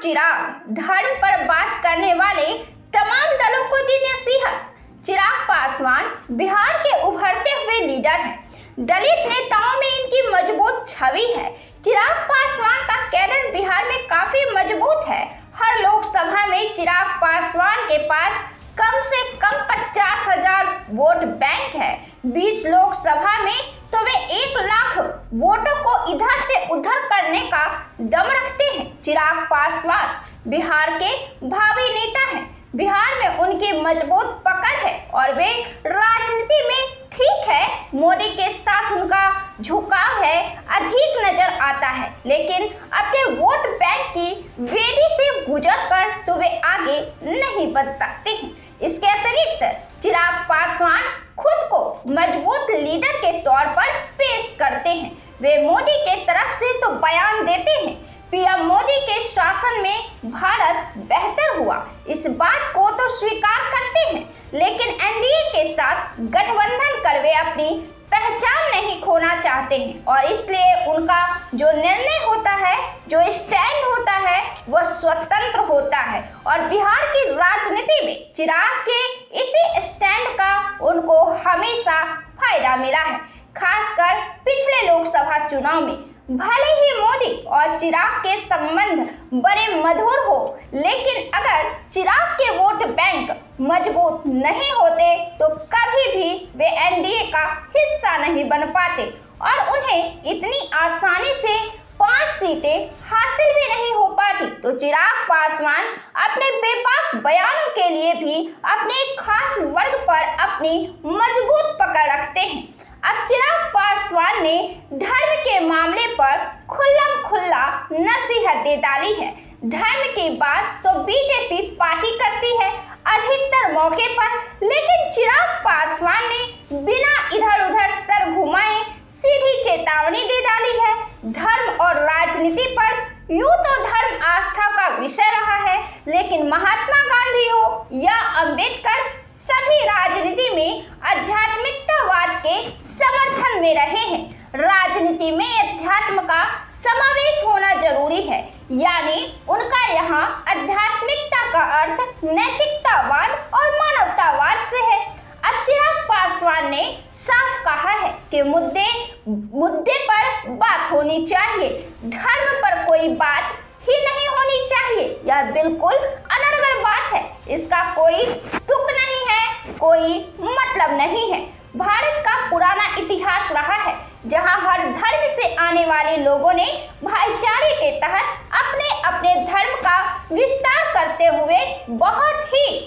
चिराग धर्म पर बात करने वाले तमाम दलों को दी नसीहत। चिराग पासवान बिहार के उभरते हुए लीडर हैं। दलित नेताओं में इनकी मजबूत छवि है। चिराग पासवान का कैडर बिहार में काफी मजबूत है। हर लोकसभा में चिराग पासवान के पास कम से कम 50,000 वोट बैंक है। 20 लोकसभा में तो वे 1 लाख वोटों को इधर से उधर करने का दम रखते हैं। चिराग पासवान बिहार के भावी नेता हैं। बिहार में उनकी मजबूत पकड़ है और वे राजनीति में ठीक है, मोदी के साथ उनका झुकाव है, अधिक नजर आता है, लेकिन अपने वोट बैंक की वेदी से गुजरकर तो वे आगे नहीं बढ़ सकते हैं। इसके अतिरिक्त चिराग पासवान खुद को मजबूत लीडर के तौर पर पेश करते हैं। वे मोदी के तरफ से तो बयान देते हैं, पीएम मोदी के शासन में भारत बेहतर हुआ, इस बात को तो स्वीकार करते हैं, लेकिन एनडीए के साथ गठबंधन कर वे अपनी पहचान नहीं खोना चाहते हैं और इसलिए उनका जो निर्णय होता है, जो स्टैंड होता है, वह स्वतंत्र होता है। और बिहार की राजनीति में चिराग के इसी स्टैंड का उनको हमेशा फायदा मिला है। खासकर पिछले लोकसभा चुनाव में भले ही मोदी और चिराग के संबंध बड़े मधुर हो, लेकिन अगर चिराग के वोट बैंक मजबूत नहीं होते तो कभी भी वे एनडीए का हिस्सा नहीं बन पाते और उन्हें इतनी आसानी से 5 सीटें हासिल भी नहीं हो पाती। तो चिराग पासवान अपने बेबाक बयानों के लिए भी अपने एक खास वर्ग पर अपनी मजबूत पकड़ रखते हैं। अब चिराग पासवान ने धर्म के मामले पर खुल्लम खुल्ला नसीहत दे डाली है। धर्म की बात तो बीजेपी पार्टी करती है अधिकतर मौके पर, लेकिन चिराग पासवान ने बिना इधर उधर सर घुमाए सीधी चेतावनी दे डाली है। धर्म और राजनीति पर यूं तो धर्म आस्था का विषय रहा है, लेकिन महात्मा गांधी हो या अंबेडकर सभी राजनीति में आध्यात्मिकतावाद के समर्थन में रहे हैं। राजनीति में अध्यात्म का समावेश होना जरूरी है, यानी उनका यहाँ आध्यात्मिकता का अर्थ नैतिकतावाद और मानवतावाद से है। अब चिराग पासवान ने साफ कहा है कि मुद्दे पर बात होनी चाहिए, धर्म पर कोई बात ही नहीं होनी चाहिए। यह बिल्कुल अनर्गल बात है, इसका कोई तुक नहीं है, कोई मतलब नहीं है। भारत का पुराना इतिहास रहा है जहां हर धर्म से आने वाले लोगों ने भाईचारे के तहत अपने अपने धर्म का विस्तार करते हुए बहुत ही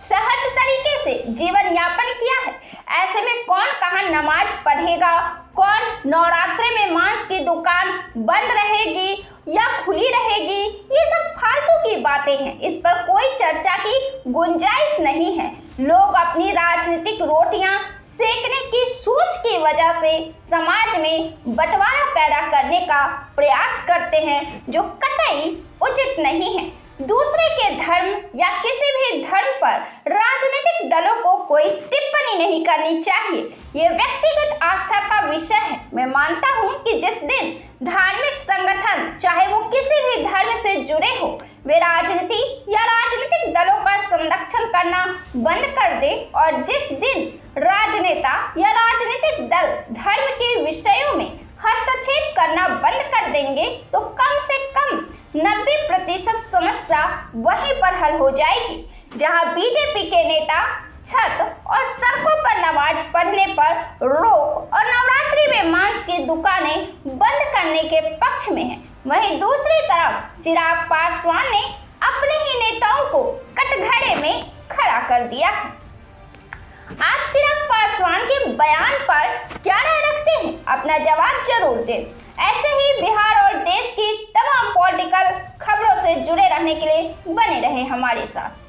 सहज तरीके से जीवन यापन किया है। ऐसे में कौन कहाँ नमाज पढ़ेगा, कौन नवरात्रि में मांस की दुकान बंद रहेगी या खुली रहेगी, ये सब फालतू की बातें हैं, इस पर कोई चर्चा की गुंजाइश नहीं है। लोग अपनी राजनीतिक रोटियां सेकने की सोच की वजह से समाज में बंटवारा पैदा करने का प्रयास करते हैं, जो कतई उचित नहीं है। दूसरे के धर्म या किसी भी धर्म पर राजनीतिक दलों को कोई टिप्पणी नहीं करनी चाहिए, ये व्यक्तिगत आस्था का विषय है। मैं मानता हूँ कि जिस दिन धार्मिक संगठन चाहे वो किसी भी धर्म से जुड़े हो, वे राजनीति या राजनीतिक दलों का संरक्षण करना बंद कर दे और जिस दिन राजनेता या राजनीतिक दल धर्म के विषयों में हस्तक्षेप करना बंद कर देंगे तो कम से कम 90% समस्या वहीं पर हल हो जाएगी। जहां बीजेपी के नेता छत और सड़कों पर नमाज पढ़ने पर रोक और नवरात्रि में मांस की दुकानें बंद करने के पक्ष में है, वहीं दूसरी तरफ चिराग पासवान ने अपने ही नेताओं को कटघरे में खड़ा कर दिया है। आप चिराग पासवान के बयान पर क्या राय रखते हैं? अपना जवाब जरूर दें। ऐसे ही बिहार और देश की तमाम पॉलिटिकल खबरों से जुड़े रहने के लिए बने रहें हमारे साथ।